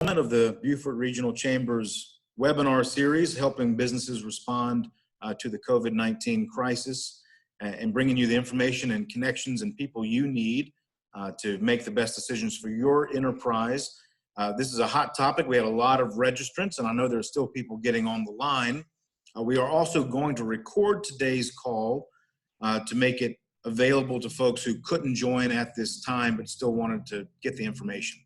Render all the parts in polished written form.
Of the Beaufort Regional Chamber's webinar series, helping businesses respond to the COVID-19 crisis and bringing you the information and connections and people you need to make the best decisions for your enterprise. This is a hot topic. We had a lot of registrants, and I know there are still people getting on the line. We are also going to record today's call to make it available to folks who couldn't join at this time but still wanted to get the information.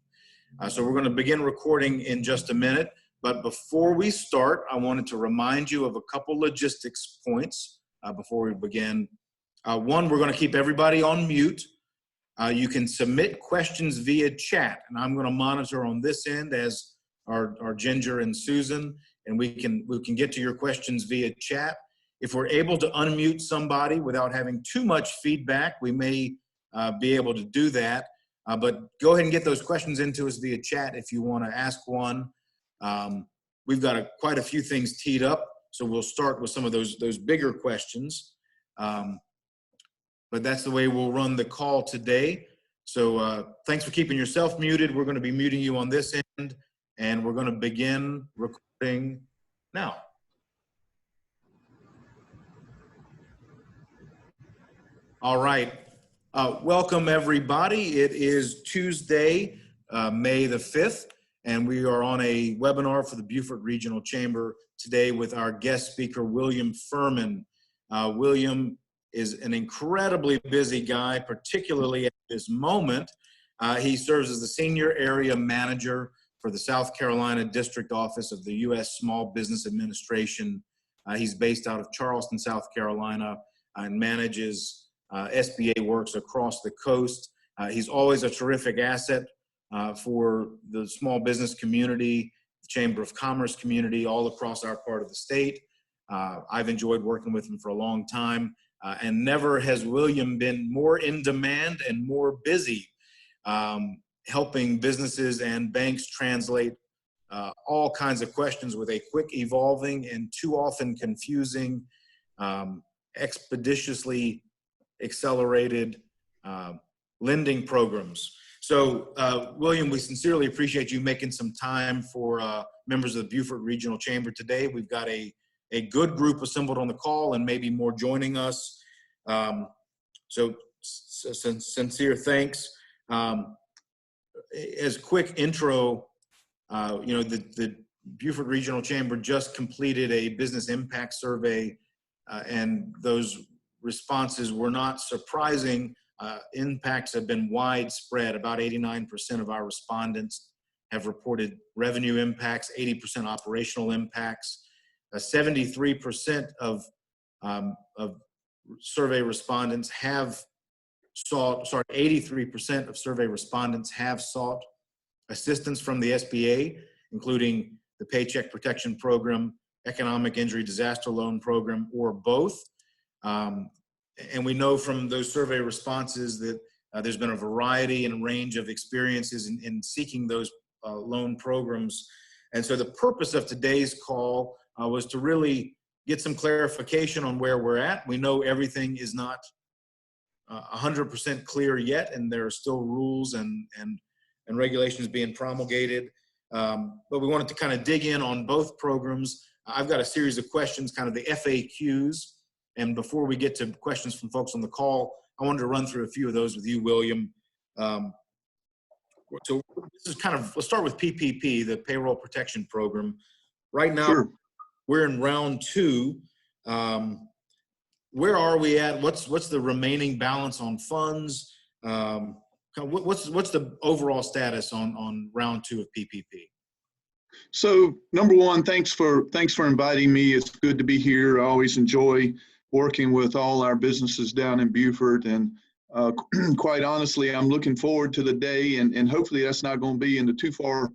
So we're going to begin recording in just a minute, but before we start, I wanted to remind you of a couple logistics points before we begin. One, we're going to keep everybody on mute. You can submit questions via chat, and I'm going to monitor on this end as our Ginger and Susan, and we can get to your questions via chat. If we're able to unmute somebody without having too much feedback, we may be able to do that. But go ahead and get those questions into us via chat if you want to ask one. We've got quite a few things teed up, so we'll start with some of those bigger questions. But that's the way we'll run the call today. So thanks for keeping yourself muted. We're going to be muting you on this end, and we're going to begin recording now. All right. Welcome, everybody. It is Tuesday, May the 5th, and we are on a webinar for the Beaufort Regional Chamber today with our guest speaker, William Furman. William is an incredibly busy guy, particularly at this moment. He serves as the Senior Area Manager for the South Carolina District Office of the U.S. Small Business Administration. He's based out of Charleston, South Carolina, and manages SBA works across the coast. He's always a terrific asset for the small business community, the Chamber of Commerce community, all across our part of the state. I've enjoyed working with him for a long time, and never has William been more in demand and more busy helping businesses and banks translate all kinds of questions with a quick, evolving, and too often confusing, expeditiously accelerated lending programs. So, William, we sincerely appreciate you making some time for members of the Beaufort Regional Chamber today. We've got a good group assembled on the call and maybe more joining us. So sincere thanks. As quick intro, the Beaufort Regional Chamber just completed a business impact survey, and those responses were not surprising. Impacts have been widespread. About 89% of our respondents have reported revenue impacts, 80% operational impacts. 73% of survey respondents have sought, 83% of survey respondents have sought assistance from the SBA, including the Paycheck Protection Program, Economic Injury Disaster Loan Program, or both. And we know from those survey responses that there's been a variety and range of experiences in seeking those loan programs. And so the purpose of today's call was to really get some clarification on where we're at. We know everything is not 100% clear yet, and there are still rules and regulations being promulgated. But we wanted to kind of dig in on both programs. I've got a series of questions, kind of the FAQs. And before we get to questions from folks on the call, I wanted to run through a few of those with you, William. So this is kind of, let's start with PPP, the Payroll Protection Program. Right now, sure, we're in round 2. Where are we at? What's the remaining balance on funds? What's the overall status on round 2 of PPP? So number one, thanks for inviting me. It's good to be here. I always enjoy working with all our businesses down in Beaufort, and quite honestly, I'm looking forward to the day, and hopefully that's not going to be in the too far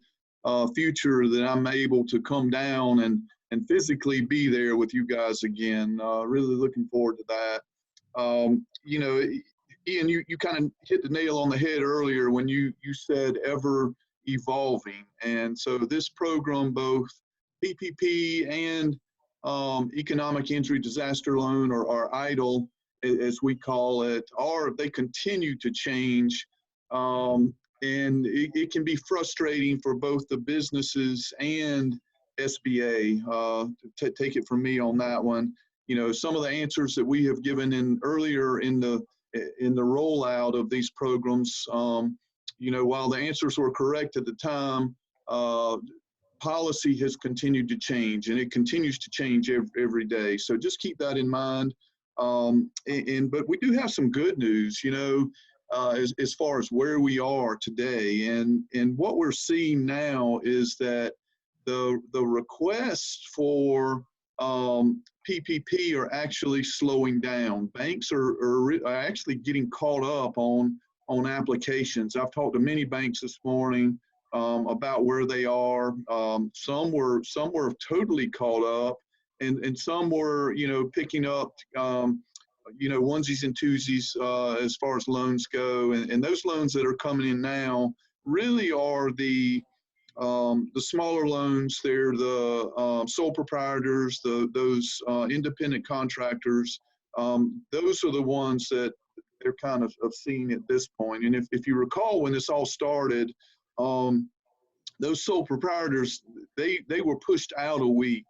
future, that I'm able to come down and physically be there with you guys again. Really looking forward to that. Ian, you kind of hit the nail on the head earlier when you said ever evolving, and so this program, both PPP and economic injury disaster loan, or EIDL, as we call it, they continue to change. and it can be frustrating for both the businesses and SBA. Take it from me on that one. You know, some of the answers that we have given in earlier in the rollout of these programs, you know, while the answers were correct at the time, policy has continued to change, and it continues to change every day. So just keep that in mind. But we do have some good news, you know, as far as where we are today, and what we're seeing now is that the requests for PPP are actually slowing down. Banks are actually getting caught up on applications. I've talked to many banks this morning about where they are. Some were totally caught up, and some were, you know, picking up, you know, onesies and twosies as far as loans go. And those loans that are coming in now really are the smaller loans. They're the sole proprietors, those independent contractors. Those are the ones that they're kind of seeing at this point. And if you recall, when this all started, those sole proprietors, they were pushed out a week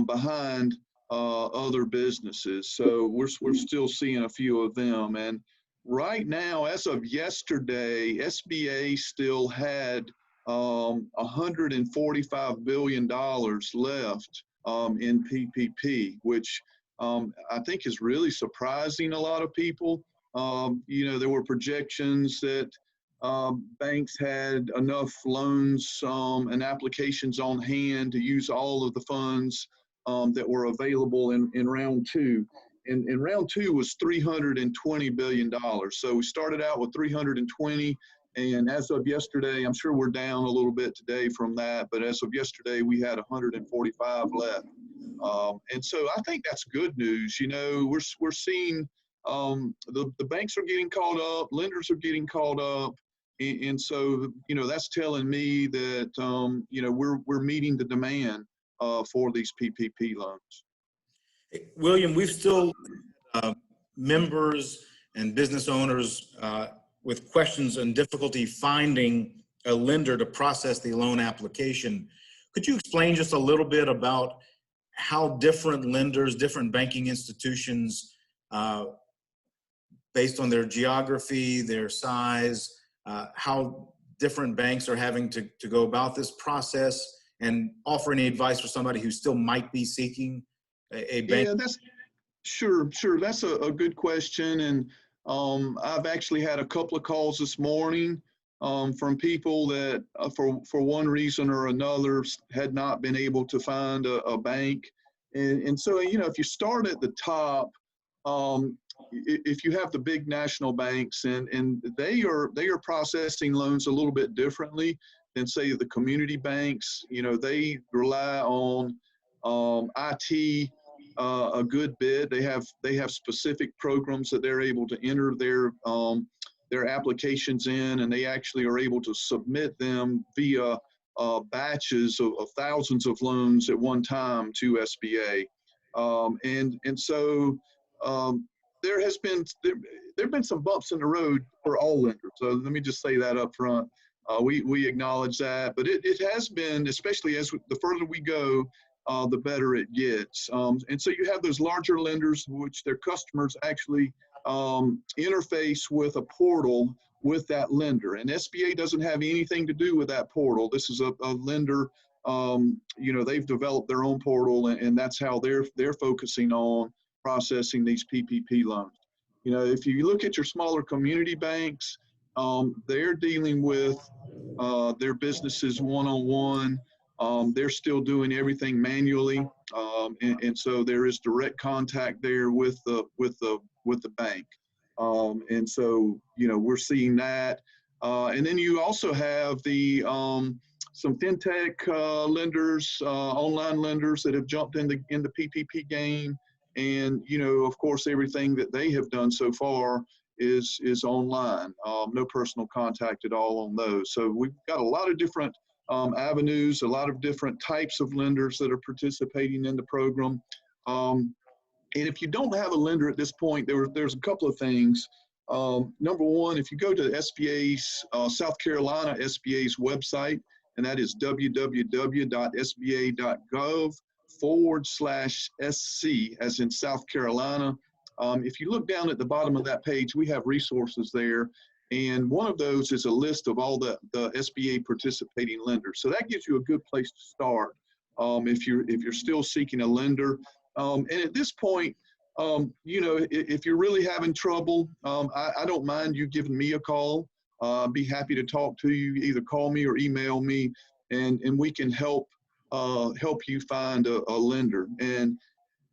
behind other businesses. So we're still seeing a few of them. And right now, as of yesterday, SBA still had $145 billion left in PPP, which I think is really surprising a lot of people. You know, there were projections that banks had enough loans and applications on hand to use all of the funds that were available in round two. And round two was $320 billion. So we started out with 320, and as of yesterday, I'm sure we're down a little bit today from that, but as of yesterday, we had 145 left. And so I think that's good news. You know, we're seeing the banks are getting caught up, lenders are getting caught up. And so, you know, that's telling me that, you know, we're meeting the demand for these PPP loans. William, we've still members and business owners with questions and difficulty finding a lender to process the loan application. Could you explain just a little bit about how different lenders, different banking institutions, based on their geography, their size, how different banks are having to go about this process, and offer any advice for somebody who still might be seeking a bank? Yeah, that's sure. That's a good question. And I've actually had a couple of calls this morning from people that for one reason or another had not been able to find a bank. And so, you know, if you start at the top, if you have the big national banks, and they are processing loans a little bit differently than, say, the community banks. You know, they rely on IT a good bit. They have specific programs that they're able to enter their applications in, and they actually are able to submit them via batches of thousands of loans at one time to SBA. And so there have been some bumps in the road for all lenders. So let me just say that up front. We acknowledge that, but it has been, especially as the further we go, the better it gets. And so you have those larger lenders, which their customers actually interface with a portal with that lender. And SBA doesn't have anything to do with that portal. This is a lender, you know, they've developed their own portal, and that's how they're focusing on processing these PPP loans. You know, if you look at your smaller community banks, they're dealing with their businesses one-on-one. They're still doing everything manually, and so there is direct contact there with the bank. And so, you know, we're seeing that. And then you also have the some fintech lenders, online lenders that have jumped in the PPP game. And, you know, of course, everything that they have done so far is online, no personal contact at all on those. So we've got a lot of different avenues, a lot of different types of lenders that are participating in the program. And if you don't have a lender at this point, there's a couple of things. Number one, if you go to the SBA's, South Carolina SBA's website, and that is www.sba.gov/SC, as in South Carolina. If you look down at the bottom of that page, we have resources there. And one of those is a list of all the SBA participating lenders. So that gives you a good place to start if you're still seeking a lender. And at this point, if you're really having trouble, I don't mind you giving me a call. I'd be happy to talk to you. Either call me or email me, and we can help you find a lender. And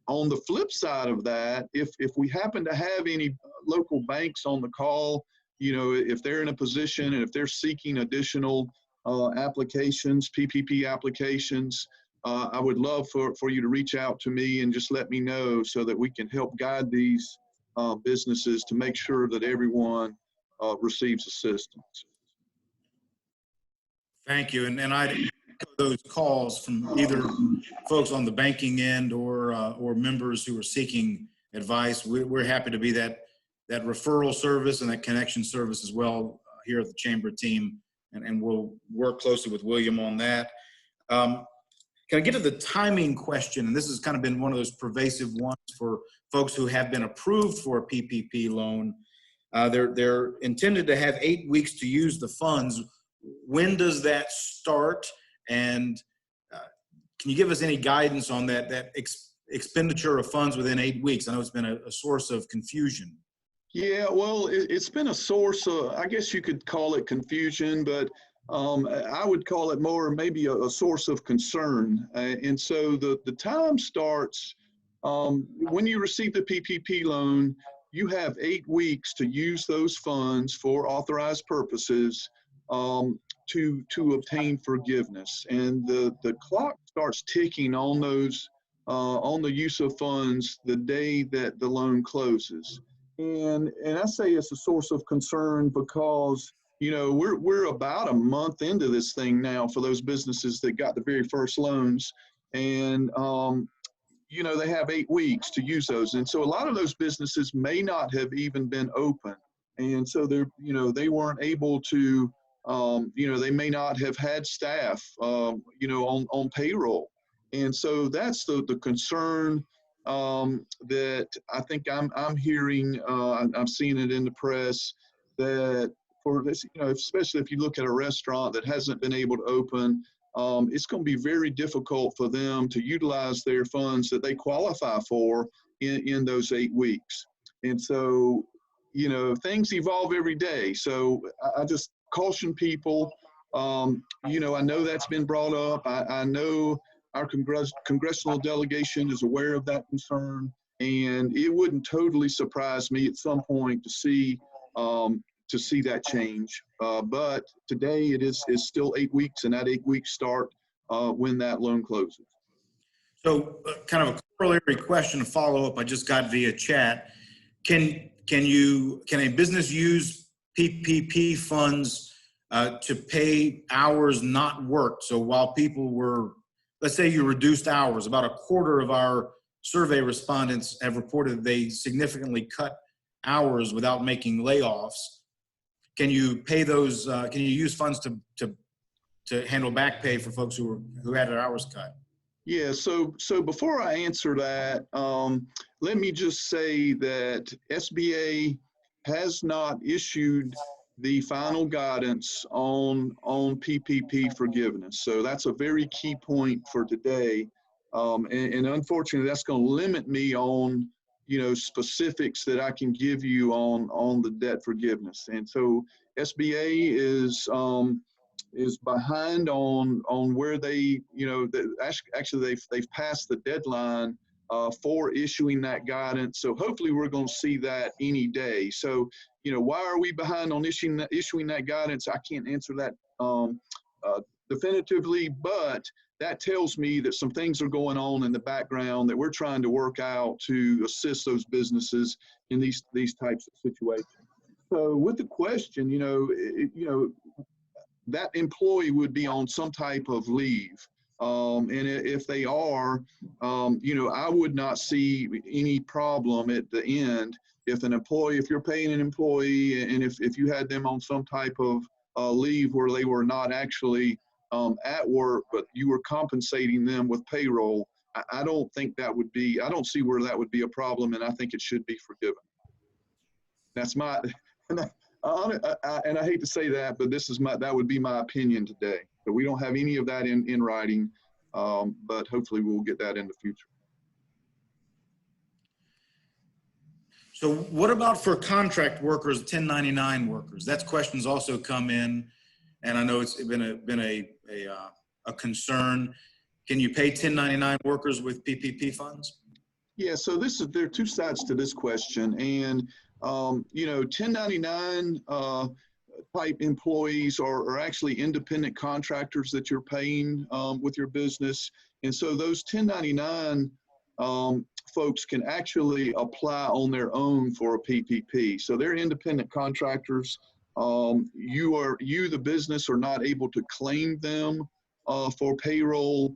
on the flip side of that, if we happen to have any local banks on the call, if they're in a position and if they're seeking additional applications, PPP applications, I would love for you to reach out to me and just let me know so that we can help guide these businesses to make sure that everyone receives assistance. Thank you. And I echo those calls from either folks on the banking end or members who are seeking advice. We're happy to be that referral service and that connection service as well here at the Chamber team, and we'll work closely with William on that. Can I get to the timing question? And this has kind of been one of those pervasive ones for folks who have been approved for a PPP loan. They're intended to have 8 weeks to use the funds. When does that start? And can you give us any guidance on that expenditure of funds within 8 weeks? I know it's been a source of confusion. Yeah, well, it's been a source of, I guess you could call it confusion, but I would call it more maybe a source of concern. And so the time starts when you receive the PPP loan. You have 8 weeks to use those funds for authorized purposes to obtain forgiveness. And the clock starts ticking on those on the use of funds the day that the loan closes. And I say it's a source of concern because we're about a month into this thing now for those businesses that got the very first loans, and they have 8 weeks to use those. And so a lot of those businesses may not have even been open, and so they weren't able to they may not have had staff on payroll. And so that's the concern that I think I'm hearing. I'm seeing it in the press that for this, especially if you look at a restaurant that hasn't been able to open, it's going to be very difficult for them to utilize their funds that they qualify for in those 8 weeks. And so, things evolve every day. So I just caution people. I know that's been brought up. I know our congressional delegation is aware of that concern, and it wouldn't totally surprise me at some point to see that change. But today it is still 8 weeks, and that 8 weeks start when that loan closes. So kind of a corollary question to follow up, I just got via chat. Can a business use PPP funds to pay hours not worked? So while people were, let's say you reduced hours, about a quarter of our survey respondents have reported they significantly cut hours without making layoffs. Can you pay those, can you use funds to handle back pay for folks who had their hours cut? Yeah, so before I answer that, let me just say that SBA has not issued the final guidance on PPP forgiveness. So that's a very key point for today. And unfortunately, that's going to limit me on, specifics that I can give you on the debt forgiveness. And so SBA is behind on where they, actually they've passed the deadline for issuing that guidance. So hopefully we're going to see that any day. So, why are we behind on issuing that guidance? I can't answer that definitively, but that tells me that some things are going on in the background that we're trying to work out to assist those businesses in these types of situations. So with the question, that employee would be on some type of leave. If they are, I would not see any problem at the end if if you're paying an employee and if you had them on some type of leave where they were not actually at work, but you were compensating them with payroll. I don't think that would be, I don't see where that would be a problem, and I think it should be forgiven. That's my, and I hate to say that, but that would be my opinion today. But we don't have any of that in writing, but hopefully we'll get that in the future. So what about for contract workers, 1099 workers? That's questions also come in, and I know it's been a concern. Can you pay 1099 workers with PPP funds? Yeah, so there are two sides to this question, and 1099 type employees are actually independent contractors that you're paying with your business, and so those 1099 folks can actually apply on their own for a PPP. So they're independent contractors. You, the business, are not able to claim them for payroll,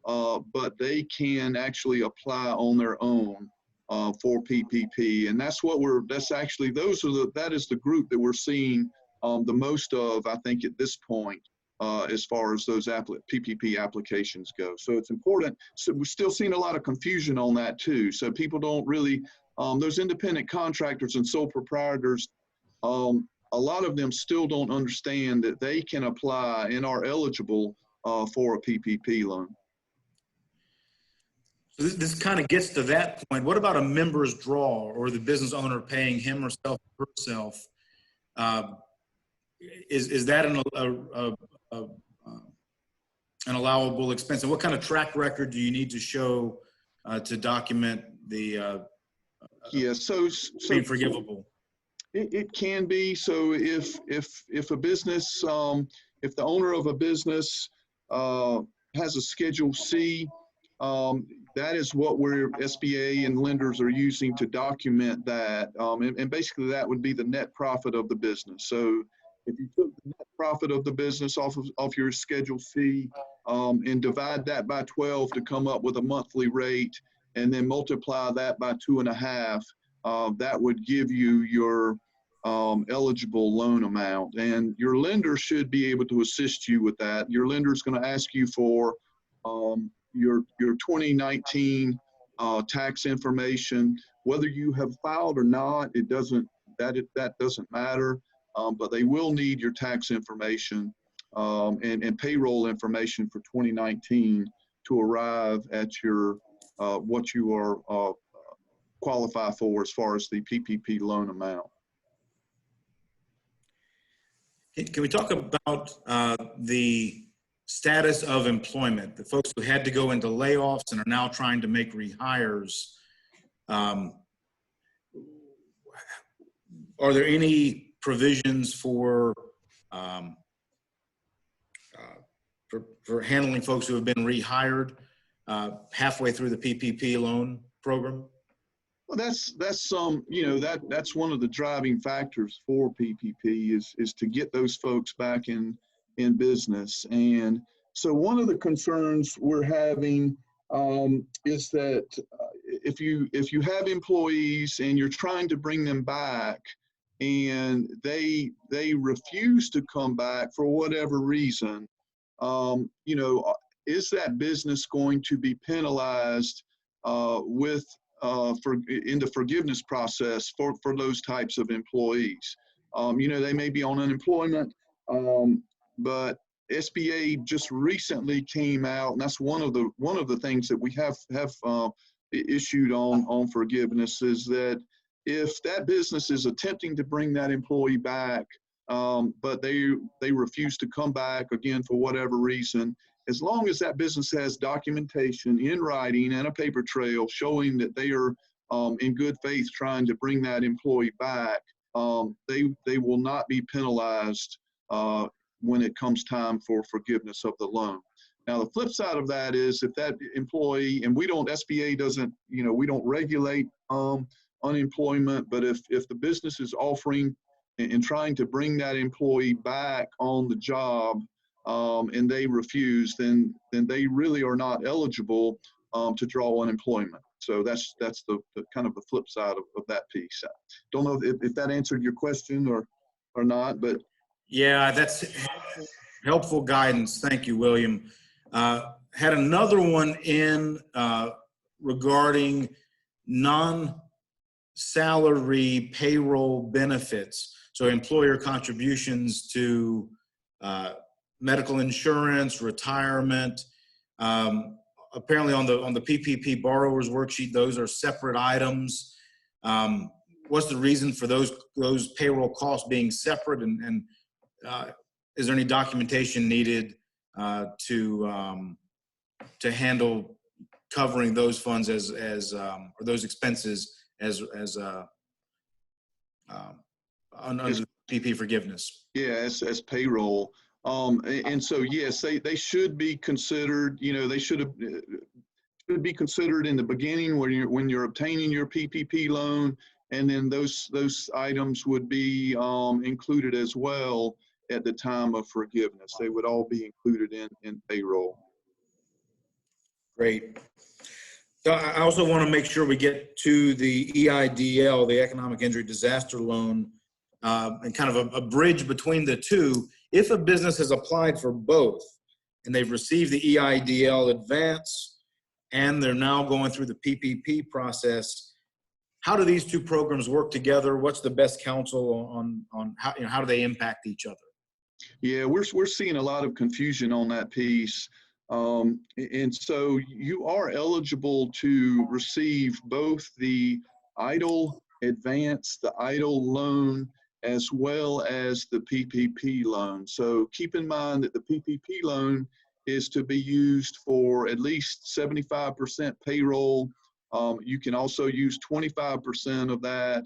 but they can actually apply on their own for PPP. And that's that is the group that we're seeing the most of, I think, at this point, as far as those PPP applications go. So it's important. So we're still seeing a lot of confusion on that too. So people don't really, those independent contractors and sole proprietors, a lot of them still don't understand that they can apply and are eligible for a PPP loan. So this kind of gets to that point. What about a member's draw or the business owner paying him or herself? Is that an allowable expense? And what kind of track record do you need to show to document the being forgivable? It can be. So if a business, if the owner of a business has a Schedule C, that is what SBA and lenders are using to document that. And basically that would be the net profit of the business. So if you took the net profit of the business off your Schedule C and divide that by 12 to come up with a monthly rate, and then multiply that by 2.5, that would give you your eligible loan amount. And your lender should be able to assist you with that. Your lender is going to ask you for your 2019 tax information, whether you have filed or not. That doesn't matter. But they will need your tax information and payroll information for 2019 to arrive at your what you are qualify for as far as the PPP loan amount. Can we talk about the status of employment, the folks who had to go into layoffs and are now trying to make rehires? Are there any provisions for handling folks who have been rehired halfway through the PPP loan program? Well, that's one of the driving factors for PPP is to get those folks back in business. And so one of the concerns we're having is that if you have employees and you're trying to bring them back and they refuse to come back for whatever reason, is that business going to be penalized in the forgiveness process for those types of employees? They may be on unemployment, but SBA just recently came out, and that's one of the things that we have issued on forgiveness, is that if that business is attempting to bring that employee back, but they refuse to come back again for whatever reason, as long as that business has documentation in writing and a paper trail showing that they are in good faith trying to bring that employee back, they will not be penalized when it comes time for forgiveness of the loan. Now, the flip side of that is if that employee, and SBA doesn't, we don't regulate unemployment, but if the business is offering and trying to bring that employee back on the job, and they refuse, then they really are not eligible to draw unemployment. So that's the kind of the flip side of that piece. I don't know if that answered your question or not, but Yeah, that's helpful guidance. Thank you, William. Had another one in regarding non-salary payroll benefits. So employer contributions to medical insurance, retirement. Apparently on the PPP borrowers worksheet, those are separate items. What's the reason for those payroll costs being separate, and is there any documentation needed to handle covering those funds as or those expenses as under the PP forgiveness? yeah, as payroll. And so yes, they should be considered. They should be considered in the beginning when you're obtaining your PPP loan, and then those items would be included as well at the time of forgiveness. They would all be included in payroll. Great. I also want to make sure we get to the EIDL, the Economic Injury Disaster Loan, and kind of a bridge between the two. If a business has applied for both and they've received the EIDL advance and they're now going through the PPP process, how do these two programs work together? What's the best counsel on how do they impact each other? Yeah, we're seeing a lot of confusion on that piece. And so you are eligible to receive both the EIDL advance, the EIDL loan, as well as the PPP loan. So keep in mind that the PPP loan is to be used for at least 75% payroll. You can also use 25% of that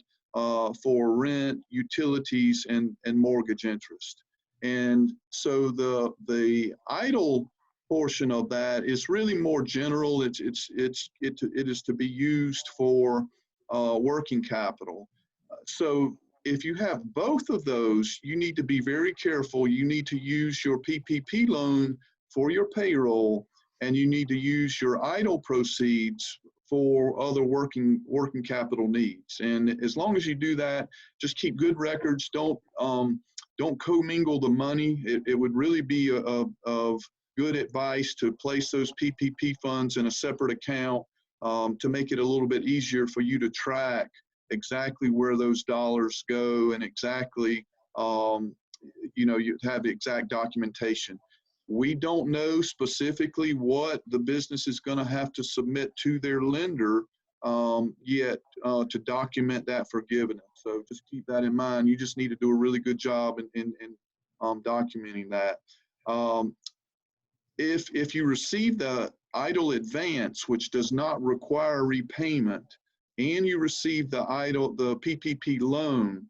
for rent, utilities, and mortgage interest. And so the EIDL portion of that is really more general. It is to be used for working capital. So if you have both of those, you need to be very careful. You need to use your PPP loan for your payroll, and you need to use your EIDL proceeds for other working capital needs. And as long as you do that, just keep good records. Don't commingle the money. It would really be of good advice to place those PPP funds in a separate account to make it a little bit easier for you to track exactly where those dollars go, and exactly, you have exact documentation. We don't know specifically what the business is going to have to submit to their lender yet to document that forgiveness. So just keep that in mind. You just need to do a really good job in documenting that. If you receive the EIDL advance, which does not require repayment, and you receive the PPP loan,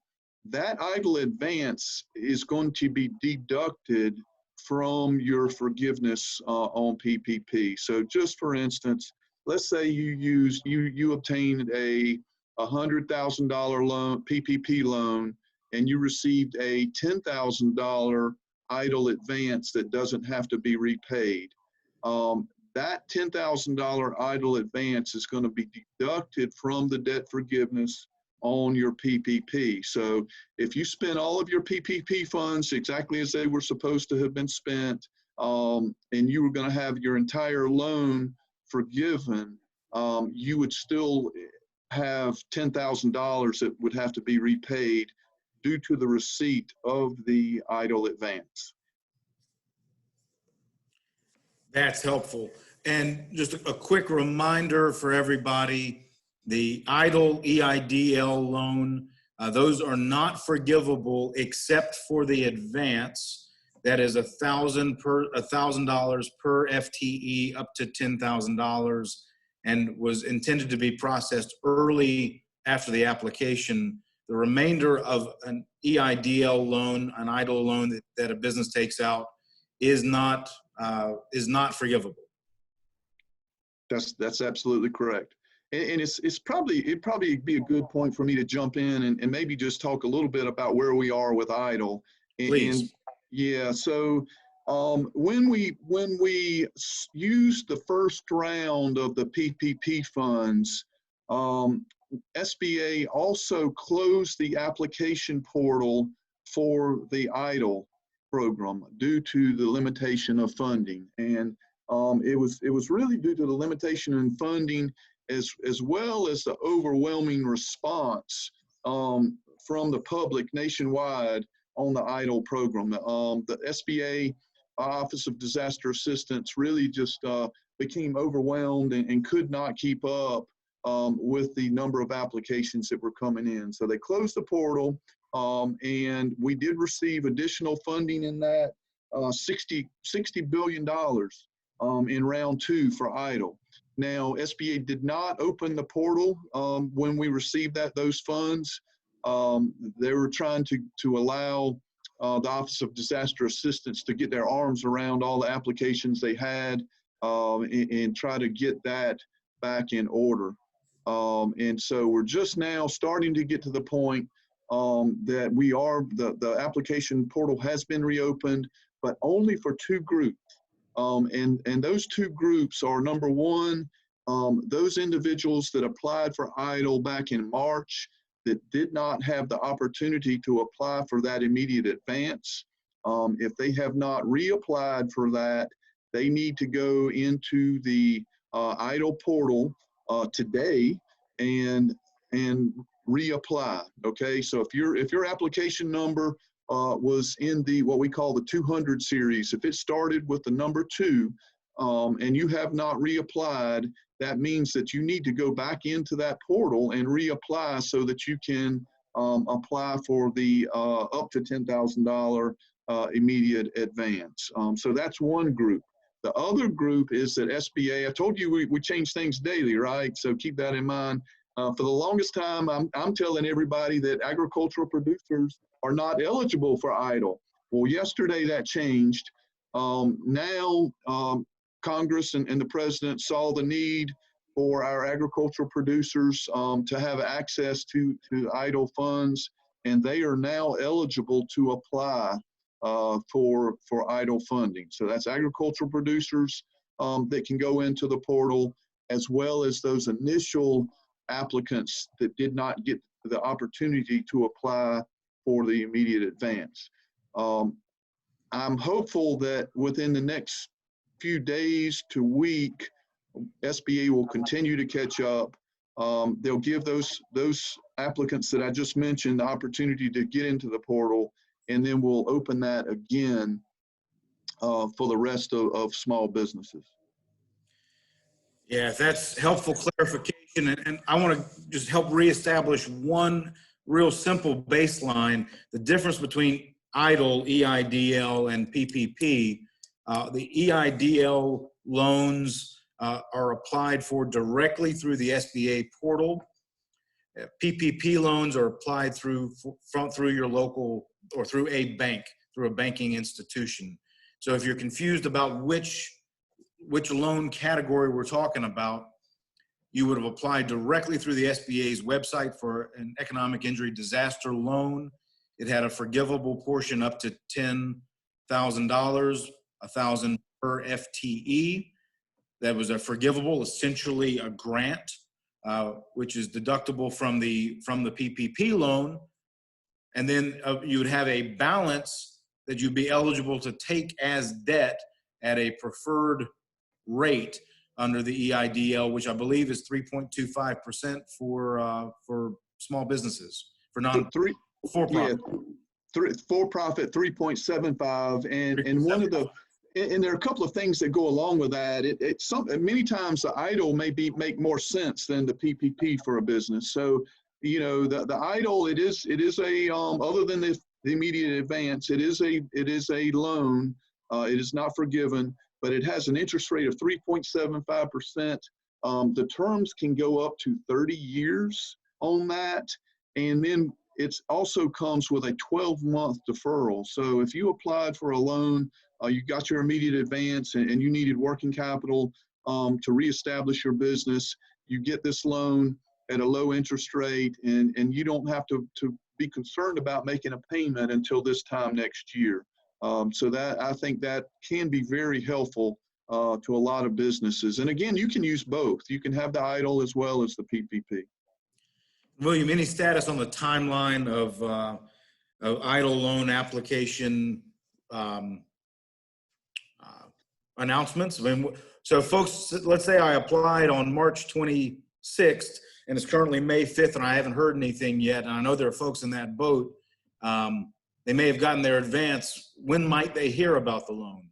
that EIDL advance is going to be deducted from your forgiveness on PPP. So just for instance, let's say you obtained a $100,000 loan, PPP loan, and you received a $10,000 EIDL advance that doesn't have to be repaid. That $10,000 EIDL advance is going to be deducted from the debt forgiveness on your PPP. So if you spent all of your PPP funds exactly as they were supposed to have been spent, and you were going to have your entire loan forgiven, you would still have $10,000 that would have to be repaid due to the receipt of the EIDL advance. That's helpful. And just a quick reminder for everybody, the EIDL loan, those are not forgivable except for the advance. That is $1,000 per FTE up to $10,000, and was intended to be processed early after the application. The remainder of an EIDL loan, an EIDL loan that a business takes out, is not forgivable. That's absolutely correct. And it'd probably be a good point for me to jump in and maybe just talk a little bit about where we are with EIDL. Please. Yeah, so When we used the first round of the PPP funds, SBA also closed the application portal for the EIDL program due to the limitation of funding. And it was really due to the limitation in funding as well as the overwhelming response from the public nationwide on the EIDL program. The SBA Office of Disaster Assistance really just became overwhelmed and could not keep up with the number of applications that were coming in. So they closed the portal, and we did receive additional funding in that, $60 billion in round 2 for EIDL. Now, SBA did not open the portal when we received those funds. They were trying to allow the Office of Disaster Assistance to get their arms around all the applications they had and try to get that back in order. And so we're just now starting to get to the point that the application portal has been reopened, but only for 2 groups. And those 2 groups are, number one, those individuals that applied for EIDL back in March that did not have the opportunity to apply for that immediate advance. If they have not reapplied for that, they need to go into the EIDL portal today and reapply. Okay, so if your application number was in what we call the 200 series, if it started with the number 2 and you have not reapplied, that means that you need to go back into that portal and reapply so that you can apply for the up to $10,000 immediate advance. So that's one group. The other group is that SBA, I told you we change things daily, right? So keep that in mind. For the longest time, I'm telling everybody that agricultural producers are not eligible for EIDL. Well, yesterday that changed. Now, Congress and the President saw the need for our agricultural producers to have access to EIDL funds, and they are now eligible to apply for EIDL funding. So that's agricultural producers that can go into the portal, as well as those initial applicants that did not get the opportunity to apply for the immediate advance. I'm hopeful that within the next few days to week, SBA will continue to catch up. They'll give those applicants that I just mentioned the opportunity to get into the portal, and then we'll open that again for the rest of small businesses. Yeah, that's helpful clarification. And I want to just help reestablish one real simple baseline, the difference between EIDL, EIDL, and PPP. The EIDL loans are applied for directly through the SBA portal. PPP loans are applied through your local or through a bank, through a banking institution. So if you're confused about which loan category we're talking about, you would have applied directly through the SBA's website for an economic injury disaster loan. It had a forgivable portion up to $10,000, $1,000 per FTE. That was a forgivable, essentially a grant, which is deductible from the PPP loan. And then you would have a balance that you'd be eligible to take as debt at a preferred rate under the EIDL, which I believe is 3.25% for small businesses, for for-profit. Yeah, for-profit 3.75, and one of the and there are a couple of things that go along with that. Many times the EIDL make more sense than the PPP for a business. So the EIDL, it is a other than the immediate advance, it is a loan. It is not forgiven, but it has an interest rate of 3.75%. The terms can go up to 30 years on that, and then it also comes with a 12-month deferral. So if you applied for a loan, you got your immediate advance, and you needed working capital to reestablish your business, you get this loan at a low interest rate, and you don't have to be concerned about making a payment until this time next year. So that, I think that can be very helpful to a lot of businesses. And again, you can use both. You can have the EIDL as well as the PPP. William, any status on the timeline of EIDL loan application announcements? I mean, so folks, let's say I applied on March 26th and it's currently May 5th and I haven't heard anything yet. And I know there are folks in that boat. They may have gotten their advance. When might they hear about the loan?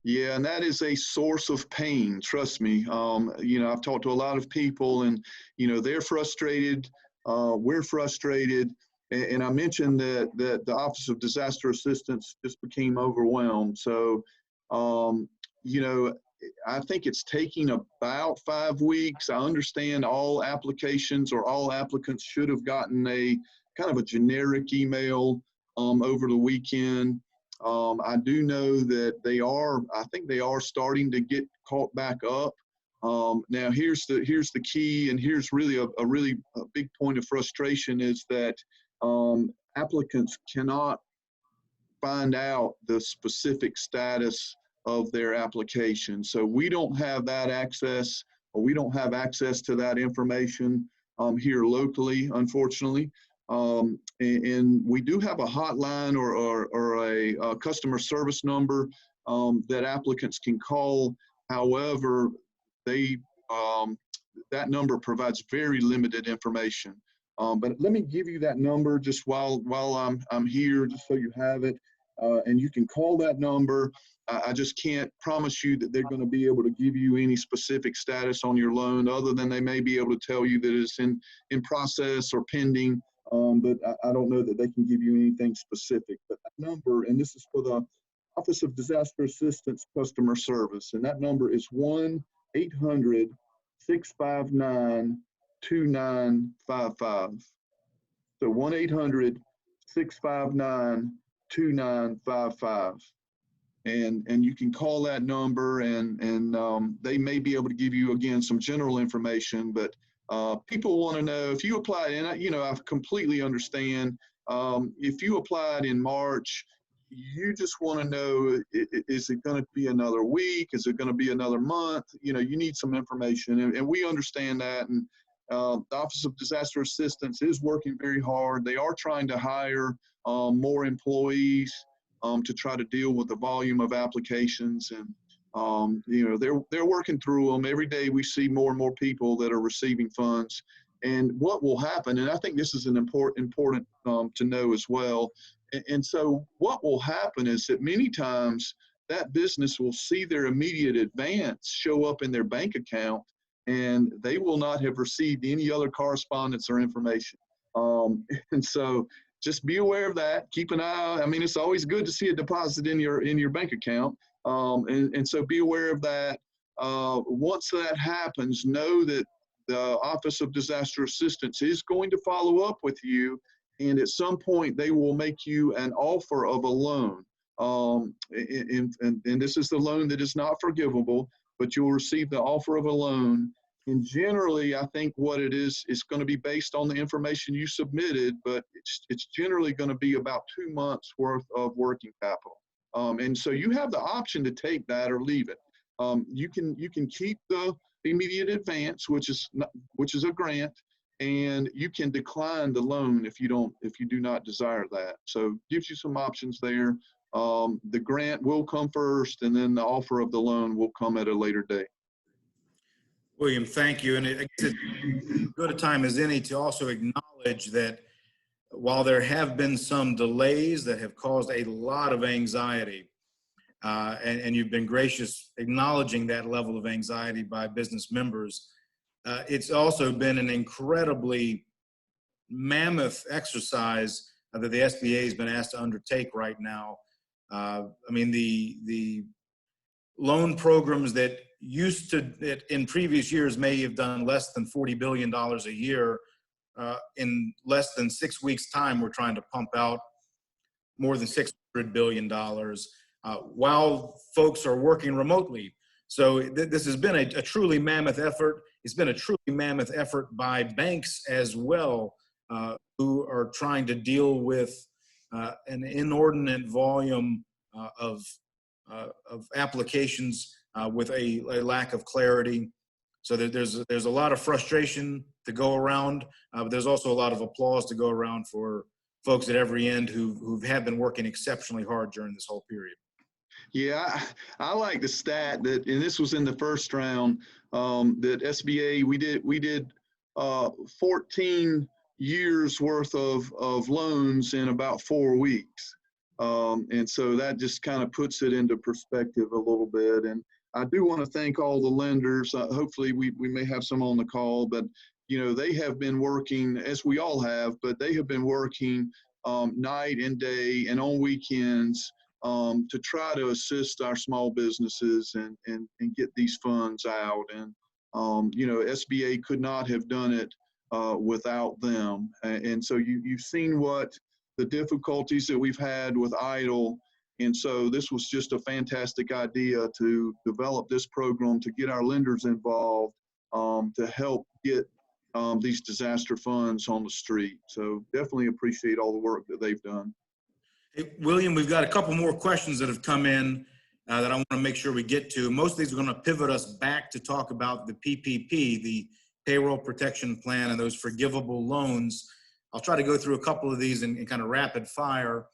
Yeah, and that is a source of pain. Trust me. I've talked to a lot of people, and they're frustrated. We're frustrated, and I mentioned that the Office of Disaster Assistance just became overwhelmed. So, I think it's taking about 5 weeks. I understand all applications or all applicants should have gotten a kind of a generic email over the weekend. I do know that I think they are starting to get caught back up. Now here's the key, and here's really a big point of frustration is that applicants cannot find out the specific status of their application. So we don't have that access, or we don't have access to that information here locally, unfortunately. And we do have a hotline or a customer service number that applicants can call. However, that number provides very limited information. But let me give you that number just while I'm here, just so you have it, and you can call that number. I just can't promise you that they're going to be able to give you any specific status on your loan, other than they may be able to tell you that it's in process or pending. But I don't know that they can give you anything specific. But that number, and this is for the Office of Disaster Assistance Customer Service, and that number is 1-800-659-2955. So 1-800-659-2955. And you can call that number, and they may be able to give you, again, some general information, but people want to know if you applied, and I completely understand. If you applied in March, you just want to know, is it going to be another week? Is it going to be another month? You need some information, and we understand that. And the Office of Disaster Assistance is working very hard. They are trying to hire more employees to try to deal with the volume of applications, and they're working through them. Every day we see more and more people that are receiving funds. And what will happen, and I think this is an important to know as well. And so what will happen is that many times that business will see their immediate advance show up in their bank account, and they will not have received any other correspondence or information. And so just be aware of that. Keep an eye. I mean, it's always good to see a deposit in your bank account. And so be aware of that. Once that happens, know that the Office of Disaster Assistance is going to follow up with you, and at some point they will make you an offer of a loan. And this is the loan that is not forgivable, but you'll receive the offer of a loan. And generally, I think what it is going to be based on the information you submitted, but it's generally going to be about 2 months worth of working capital. And so you have the option to take that or leave it. You can keep the immediate advance, which is a grant, and you can decline the loan if you do not desire that. So it gives you some options there. The grant will come first, and then the offer of the loan will come at a later date. William, thank you. And I guess it's as good a time as any to also acknowledge that while there have been some delays that have caused a lot of anxiety, and you've been gracious acknowledging that level of anxiety by business members, it's also been an incredibly mammoth exercise that the SBA has been asked to undertake right now. I mean, the loan programs that in previous years may have done less than $40 billion a year, in less than 6 weeks' time, we're trying to pump out more than $600 billion while folks are working remotely. So this has been a truly mammoth effort. It's been a truly mammoth effort by banks as well, who are trying to deal with an inordinate volume of applications with a lack of clarity. So there's a lot of frustration to go around, but there's also a lot of applause to go around for folks at every end who have been working exceptionally hard during this whole period. Yeah, I like the stat that, and this was in the first round, that SBA, we did 14 years worth of loans in about 4 weeks. And so that just kind of puts it into perspective a little bit. And I do want to thank all the lenders. Hopefully we may have some on the call, but they have been working, as we all have, but they have been working night and day and on weekends to try to assist our small businesses and get these funds out. And, SBA could not have done it without them. And so you've seen what the difficulties that we've had with EIDL. And so this was just a fantastic idea to develop this program to get our lenders involved to help get these disaster funds on the street. So definitely appreciate all the work that they've done. Hey, William, we've got a couple more questions that have come in that I want to make sure we get to. Most of these are going to pivot us back to talk about the PPP, the Payroll Protection Plan, and those forgivable loans. I'll try to go through a couple of these in kind of rapid fire.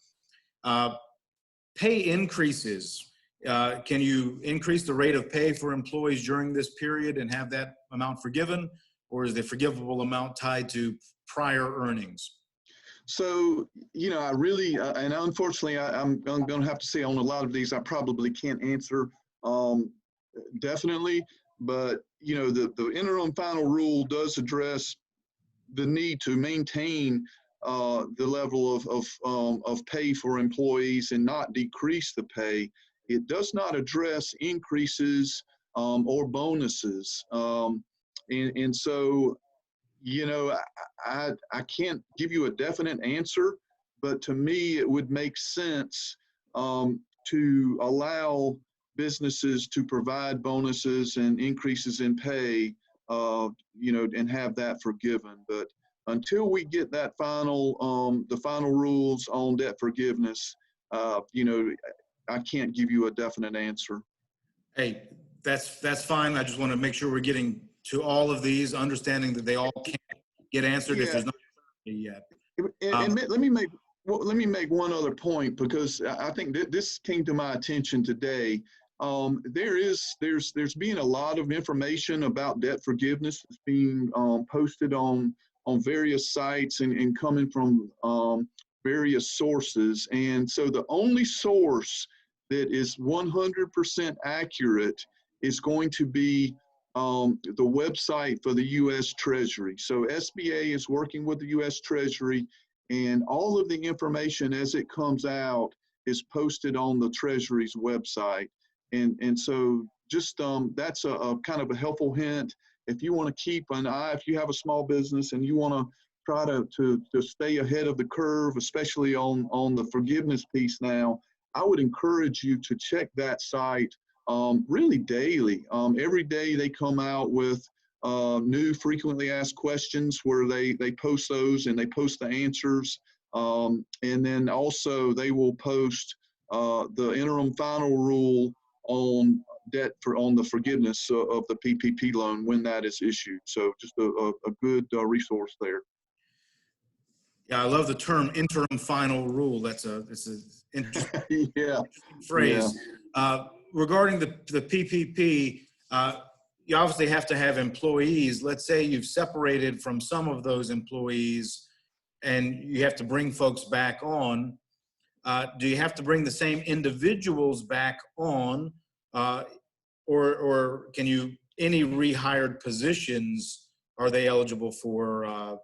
Pay increases. Can you increase the rate of pay for employees during this period and have that amount forgiven? Or is the forgivable amount tied to prior earnings? So, I really, and unfortunately, I'm going to have to say on a lot of these, I probably can't answer definitely, but, the interim final rule does address the need to maintain the level of pay for employees and not decrease the pay. It does not address increases or bonuses. And so, I can't give you a definite answer, but to me, it would make sense to allow businesses to provide bonuses and increases in pay, and have that forgiven. But until we get that the final rules on debt forgiveness, I can't give you a definite answer. Hey, that's fine. I just want to make sure we're getting to all of these, understanding that they all can't get answered if there's not yet. And let me make one other point, because I think that this came to my attention today. There's been a lot of information about debt forgiveness that's being posted on various sites and coming from various sources. And so the only source that is 100% accurate is going to be the website for the U.S. Treasury. So SBA is working with the U.S. Treasury, and all of the information as it comes out is posted on the Treasury's website. And so just that's a kind of a helpful hint. If you want to keep an eye, if you have a small business and you want to try to stay ahead of the curve, especially on the forgiveness piece now, I would encourage you to check that site really daily. Every day they come out with new frequently asked questions where they post those and they post the answers. And then also they will post the interim final rule on on the forgiveness of the PPP loan when that is issued. So just a good resource there. Yeah, I love the term interim final rule. It's an interesting Yeah. phrase. Yeah. Regarding the PPP, you obviously have to have employees. Let's say you've separated from some of those employees and you have to bring folks back on. Do you have to bring the same individuals back on, or can you, any rehired positions, are they eligible for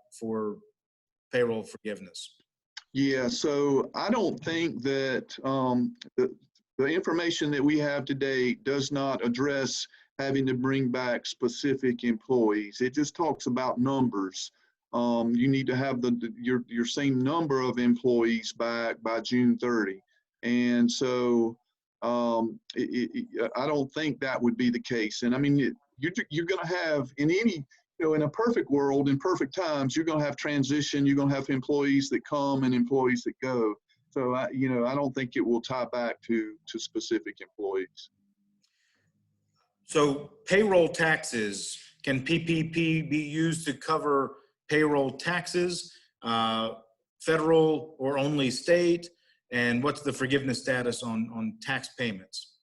payroll forgiveness? Yeah, so I don't think that the information that we have today does not address having to bring back specific employees. It just talks about numbers. You need to have your same number of employees back by June 30. And so I don't think that would be the case. And I mean, you're going to have in any, in a perfect world, in perfect times, you're going to have transition. You're going to have employees that come and employees that go. So I don't think it will tie back to specific employees. So payroll taxes, can PPP be used to cover payroll taxes, federal or only state? And what's the forgiveness status on tax payments?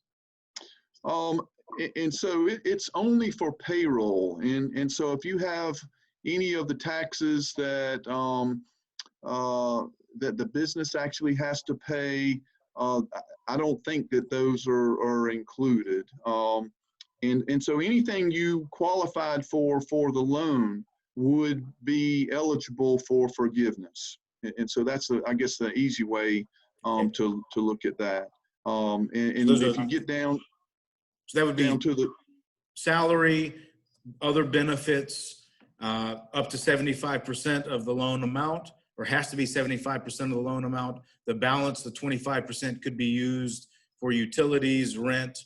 And so it's only for payroll. And so if you have any of the taxes that that the business actually has to pay, I don't think that those are included. And so anything you qualified for the loan would be eligible for forgiveness. And so that's, I guess, the easy way to look at that. And if you get down, so that would be down to the salary, other benefits, up to 75% of the loan amount, or has to be 75% of the loan amount. The balance, the 25%, could be used for utilities, rent,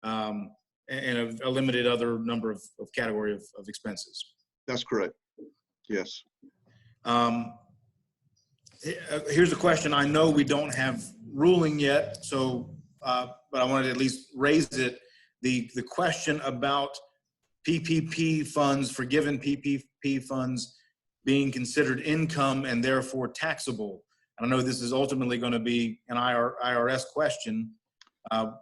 and a limited other number of category of expenses. That's correct. Yes. Here's a question. I know we don't have ruling yet, so but I wanted to at least raise it. The question about PPP funds, forgiven PPP funds, being considered income and therefore taxable. I know this is ultimately going to be an IRS question.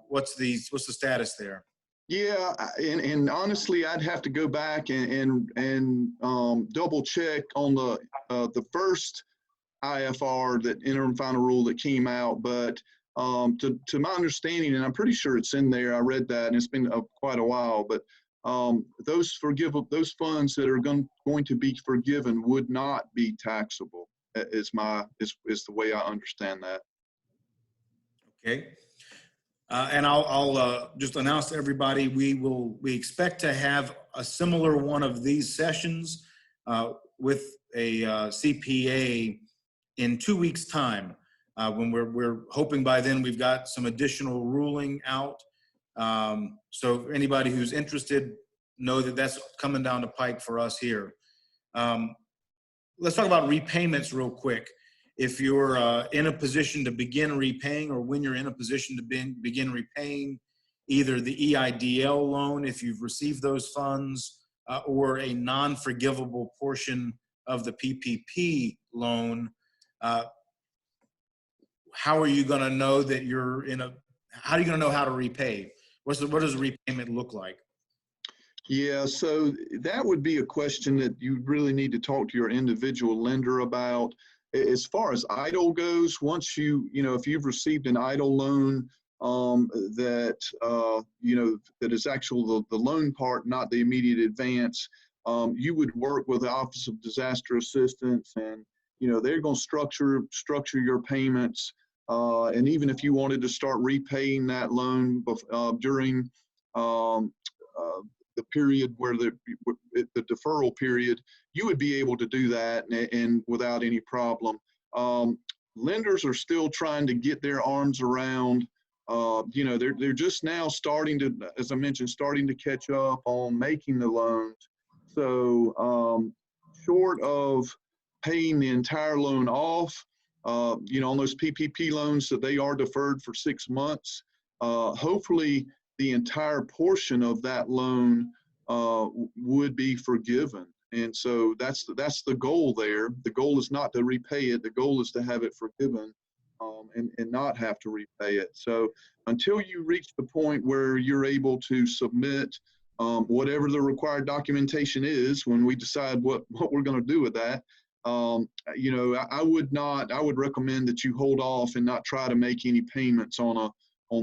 What's the status there? Yeah, and honestly, I'd have to go back and double check on the first IFR, that interim final rule that came out. But to my understanding, and I'm pretty sure it's in there, I read that, and it's been quite a while. But those funds that are going to be forgiven would not be taxable. Is the way I understand that. Okay. And I'll just announce to everybody, we expect to have a similar one of these sessions with a CPA in 2 weeks' time, when we're hoping by then we've got some additional ruling out. So anybody who's interested, know that that's coming down the pike for us here. Let's talk about repayments real quick. If you're in a position to begin repaying, or when you're in a position to begin repaying either the EIDL loan, if you've received those funds, or a non-forgivable portion of the PPP loan, how are you going to know that you're how are you going to know how to repay? What does repayment look like? Yeah, so that would be a question that you really need to talk to your individual lender about. As far as EIDL goes, once if you've received an EIDL loan, that is actually the loan part, not the immediate advance, you would work with the Office of Disaster Assistance, and they're going to structure your payments. And even if you wanted to start repaying that loan during the period where the deferral period, you would be able to do that and without any problem. Lenders are still trying to get their arms around, they're just now starting to, as I mentioned, starting to catch up on making the loans. So short of paying the entire loan off, on those PPP loans that they are deferred for 6 months, hopefully the entire portion of that loan would be forgiven. And so that's the goal there. The goal is not to repay it. The goal is to have it forgiven, and not have to repay it. So until you reach the point where you're able to submit whatever the required documentation is, when we decide what we're going to do with that, I would recommend that you hold off and not try to make any payments on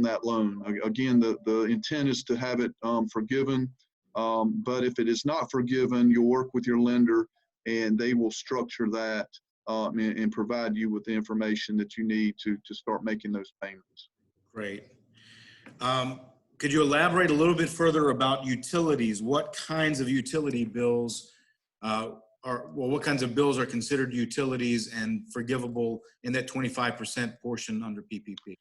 that loan. Again, the intent is to have it forgiven, but if it is not forgiven, you'll work with your lender and they will structure that and provide you with the information that you need to start making those payments. Great. Could you elaborate a little bit further about utilities? What kinds of utility bills what kinds of bills are considered utilities and forgivable in that 25% portion under PPP?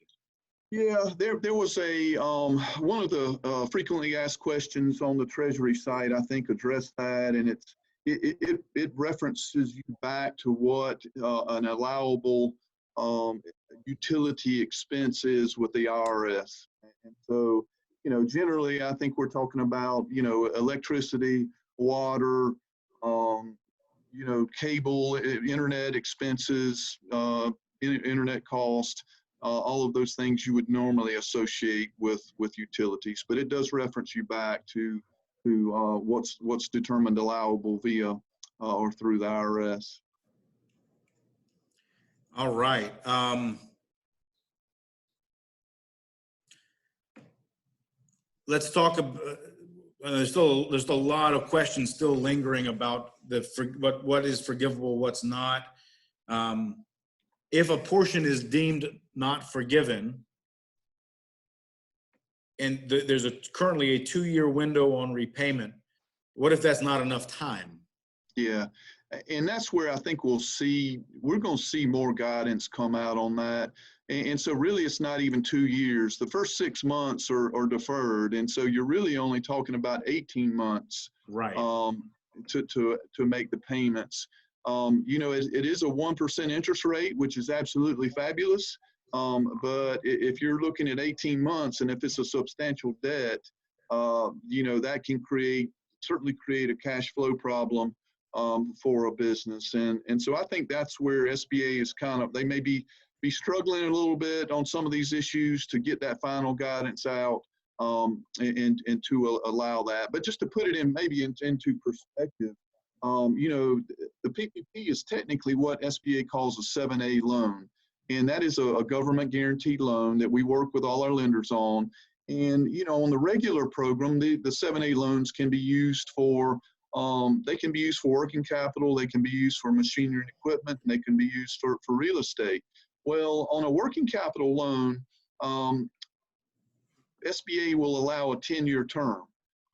Yeah, there was a one of the frequently asked questions on the Treasury site, I think, addressed that, and it references you back to what an allowable utility expense is with the IRS. And so, generally, I think we're talking about, electricity, water, cable, internet expenses, internet cost, all of those things you would normally associate with utilities. But it does reference you back to what's determined allowable via or through the IRS. All right. Let's talk about, there's a lot of questions still lingering about what is forgivable, what's not. If a portion is deemed not forgiven, and there's currently a 2-year window on repayment, what if that's not enough time? Yeah, and that's where I think we're going to see more guidance come out on that. And so really it's not even 2 years. The first 6 months are deferred. And so you're really only talking about 18 months right. To make the payments. It is a 1% interest rate, which is absolutely fabulous. But if you're looking at 18 months and if it's a substantial debt, that can certainly create a cash flow problem for a business. And so I think that's where SBA is they may be struggling a little bit on some of these issues to get that final guidance out and to allow that. But just to put it into perspective, the PPP is technically what SBA calls a 7A loan. And that is a government guaranteed loan that we work with all our lenders on. And, on the regular program, the 7A loans can be used for working capital, they can be used for machinery and equipment, and they can be used for real estate. Well, on a working capital loan, SBA will allow a 10-year term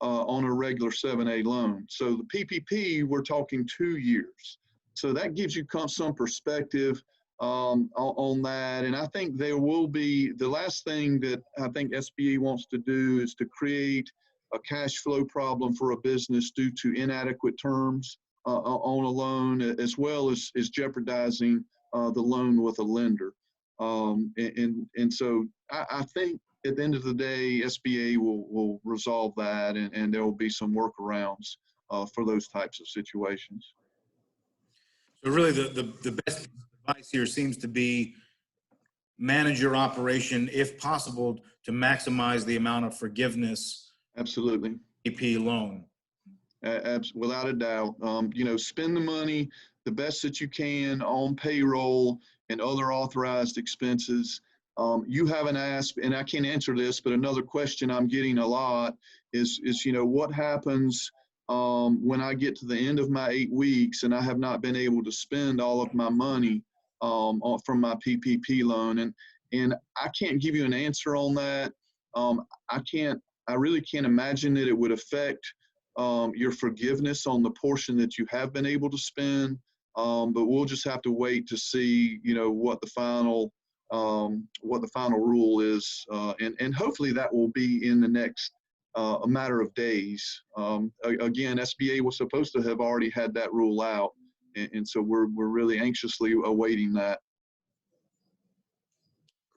on a regular 7A loan. So the PPP, we're talking 2 years. So that gives you some perspective on that. And I think there will be, the last thing that I think SBA wants to do is to create a cash flow problem for a business due to inadequate terms on a loan, as well as jeopardizing the loan with a lender. And so I think at the end of the day, SBA will resolve that, and there will be some workarounds for those types of situations. So really the best advice here seems to be manage your operation, if possible, to maximize the amount of forgiveness. Absolutely. PPP loan. Without a doubt. Spend the money the best that you can on payroll and other authorized expenses. You haven't asked, and I can't answer this, but another question I'm getting a lot is what happens when I get to the end of my 8 weeks and I have not been able to spend all of my money from my PPP loan, and I can't give you an answer on that. I really can't imagine that it would affect your forgiveness on the portion that you have been able to spend, but we'll just have to wait to see, what the final rule is, and hopefully that will be in the next a matter of days. Again, SBA was supposed to have already had that rule out, and so we're really anxiously awaiting that.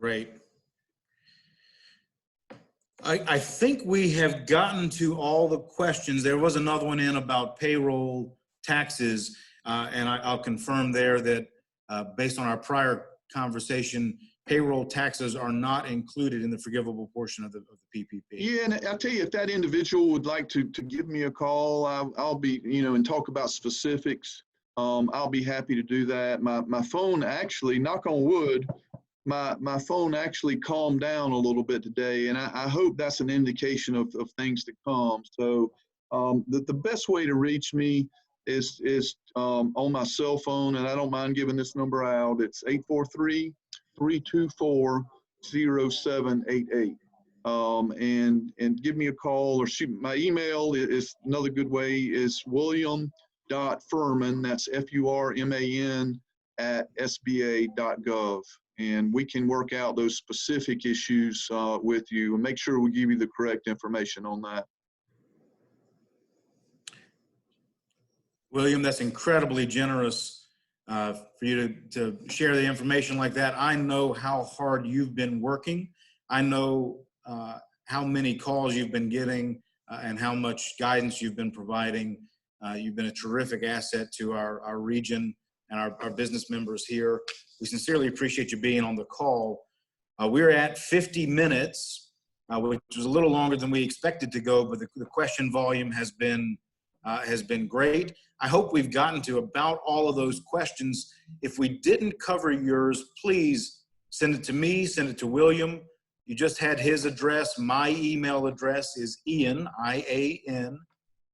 Great. I think we have gotten to all the questions. There was another one in about payroll taxes, and I'll confirm there that based on our prior conversation, payroll taxes are not included in the forgivable portion of the PPP. Yeah, and I'll tell you, if that individual would like to give me a call, I'll be, and talk about specifics. I'll be happy to do that. My phone actually, knock on wood, my phone actually calmed down a little bit today, and I hope that's an indication of things to come. So the best way to reach me is on my cell phone, and I don't mind giving this number out. It's 843-324-0788. And give me a call or shoot. My email is another good way is william.furman, that's FURMAN @SBA.gov. And we can work out those specific issues with you and make sure we give you the correct information on that. William, that's incredibly generous. for you to share the information like that. I know how hard you've been working. I know how many calls you've been getting and how much guidance you've been providing. You've been a terrific asset to our region and our business members here. We sincerely appreciate you being on the call. We're at 50 minutes, which was a little longer than we expected to go, but the question volume has been great. I hope we've gotten to about all of those questions. If we didn't cover yours, please send it to me, send it to William. You just had his address. My email address is Ian, I-A-N,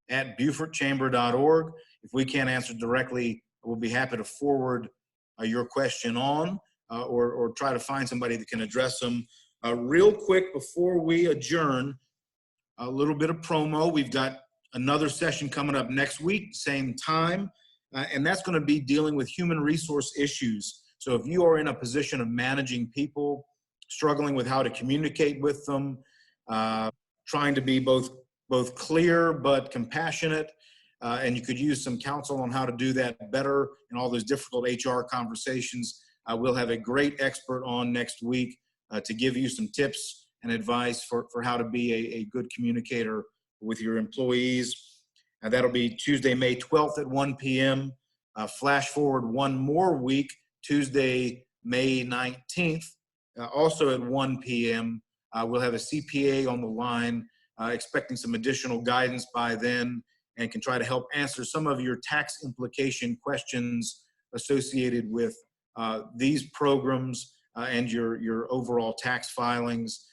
at BeaufortChamber.org. If we can't answer directly, we'll be happy to forward your question on or try to find somebody that can address them. Real quick, before we adjourn, a little bit of promo. We've got another session coming up next week, same time, and that's going to be dealing with human resource issues. So if you are in a position of managing people, struggling with how to communicate with them, trying to be both clear but compassionate, and you could use some counsel on how to do that better in all those difficult HR conversations, we'll have a great expert on next week to give you some tips and advice for how to be a good communicator with your employees. That'll be Tuesday, May 12th at 1 p.m. Flash forward one more week, Tuesday, May 19th, also at 1 p.m. We'll have a CPA on the line, expecting some additional guidance by then, and can try to help answer some of your tax implication questions associated with these programs and your overall tax filings.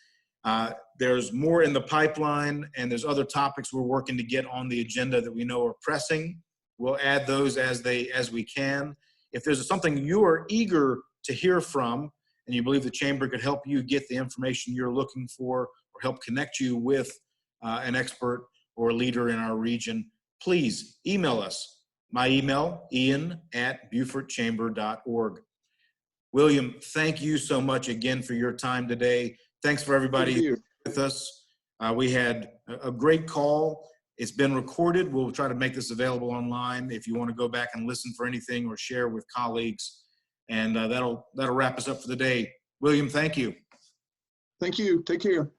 There's more in the pipeline, and there's other topics we're working to get on the agenda that we know are pressing. We'll add those as we can. If there's something you are eager to hear from and you believe the Chamber could help you get the information you're looking for or help connect you with an expert or a leader in our region, please email us. My email, ian@BeaufortChamber.org. William, thank you so much again for your time today. Thanks for everybody with us. We had a great call. It's been recorded. We'll try to make this available online if you want to go back and listen for anything or share with colleagues. And that'll wrap us up for the day. William, thank you. Thank you. Take care.